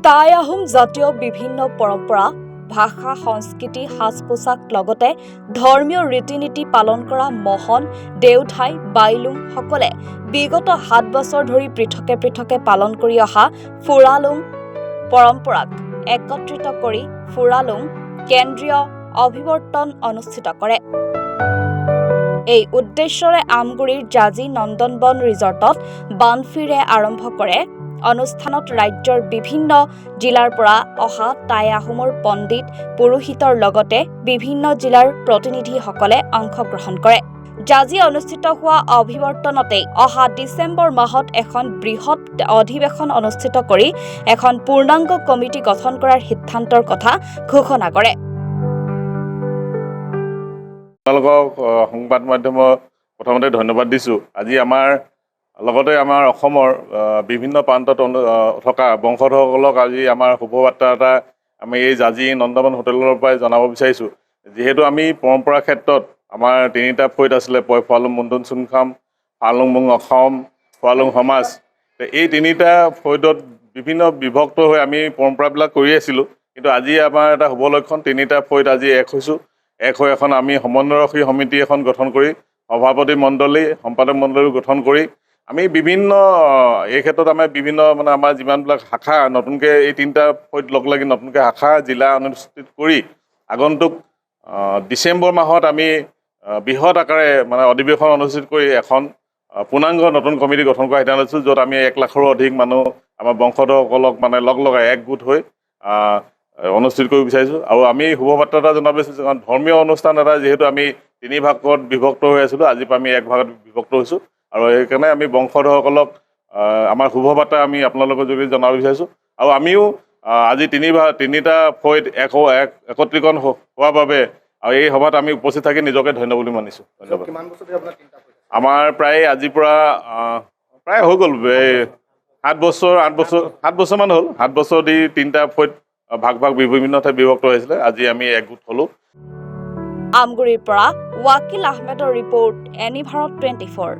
টাই আহোম জাতীয় বিভিন্ন পৰম্পৰা, ভাষা, সংস্কৃতি, সাজ-পোছাক লগতে ধৰ্মীয় ৰীতি-নীতি পালন কৰা মহন, দেওধাই, বাইলুং সকলে বিগত 7 বছৰ ধৰি পৃথকে পৃথকে পালন কৰি অহা ফুৰালুং পৰম্পৰাক একত্ৰিত কৰি ফুৰালুং কেন্দ্ৰীয় অভিৱৰ্তন অনুষ্ঠিত কৰে। এই উদ্দেশ্যৰে আমগুৰিৰ জাজি নন্দনবন ৰিজৰ্টত বানফিৰে আৰম্ভ কৰে। অনুষ্ঠানত ৰাজ্যৰ বিভিন্ন জিলাৰ পৰা অহা টাই আহোমৰ পণ্ডিত পুৰোহিতৰ লগতে বিভিন্ন জিলাৰ প্ৰতিনিধিসকলে অংশগ্ৰহণ কৰে। জাজি অনুষ্ঠিত হোৱা অভিৱৰ্তনতেই অহা ডিচেম্বৰ মাহত এখন বৃহৎ অধিৱেশন অনুষ্ঠিত কৰি এখন পূৰ্ণাংগ কমিটি গঠন কৰাৰ সিদ্ধান্তৰ কথা ঘোষণা কৰে। আপোনালোকক সংবাদ মাধ্যমক প্ৰথমতে ধন্যবাদ দিছোঁ। আজি আমাৰ লগতে আমাৰ অসমৰ বিভিন্ন প্ৰান্তত থকা বংশধৰসকলক আজি আমাৰ শুভবাৰ্তা এটা আমি এই জাজি নন্দনবন হোটেলৰ পৰাই জনাব বিচাৰিছোঁ। যিহেতু আমি পৰম্পৰা ক্ষেত্ৰত আমাৰ তিনিটা ফৈদ আছিলে, ফুৰালুং মুণ্ডন চুনখাম, ফালুং মুং অসম, ফুৰালুং সমাজ। এই তিনিটা ফৈদত বিভিন্ন বিভক্ত হৈ আমি পৰম্পৰাবিলাক কৰি আছিলোঁ। কিন্তু আজি আমাৰ এটা শুভ লক্ষণ, তিনিটা ফৈদ আজি এক হৈছোঁ। এক হৈ এখন আমি সমন্বয়ৰক্ষী সমিতি এখন গঠন কৰি সভাপতি মণ্ডলী, সম্পাদক মণ্ডলী গঠন কৰি আমি বিভিন্ন এই ক্ষেত্ৰত আমাৰ বিভিন্ন আমাৰ যিমানবিলাক শাখা নতুনকৈ এই তিনিটা ফৈদ লগ লাগি নতুনকৈ শাখা জিলা অনুষ্ঠিত কৰি আগন্তুক ডিচেম্বৰ মাহত আমি বৃহৎ আকাৰে অধিৱেশন অনুষ্ঠিত কৰি এখন পূৰ্ণাংগ নতুন কমিটি গঠন কৰা সিদ্ধান্ত লৈছোঁ, য'ত আমি 1 লাখৰো অধিক মানুহ আমাৰ বংশধৰসকলক লগ লগাই একগোট হৈ অনুষ্ঠিত কৰিব বিচাৰিছোঁ। আৰু আমি শুভবাৰ্তা এটা জনাব বিচাৰিছোঁ, কাৰণ ধৰ্মীয় অনুষ্ঠান এটা যিহেতু আমি 3 ভাগত বিভক্ত হৈ আছিলোঁ, আজিৰ পৰা আমি 1 ভাগত বিভক্ত হৈছোঁ। আৰু সেইকাৰণে আমি বংশধৰসকলক আমাৰ শুভবাৰ্তা আমি আপোনালোকৰ যোগেদি জনাব বিচাৰিছোঁ। আৰু আমিও আজি তিনিটা ফৈদ একত্ৰীকৰণ হোৱাৰ বাবে আৰু এই সভাত আমি উপস্থিত থাকি নিজকে ধন্য বুলি মানিছোঁ। ধন্যবাদ। আমাৰ প্ৰায় আজিৰ পৰা প্ৰায় হৈ গ'ল 7 বছৰমান হ'ল। 7 বছৰ দি তিনিটা ফৈদ ভাগ বিভিন্ন ঠাইত বিভক্ত হৈছিলে। আজি আমি একগোট হ'লোঁ। আমগুৰিৰ পৰা ৱাকিল আহমেদৰ ৰিপৰ্ট, এনি ভাৰত 24।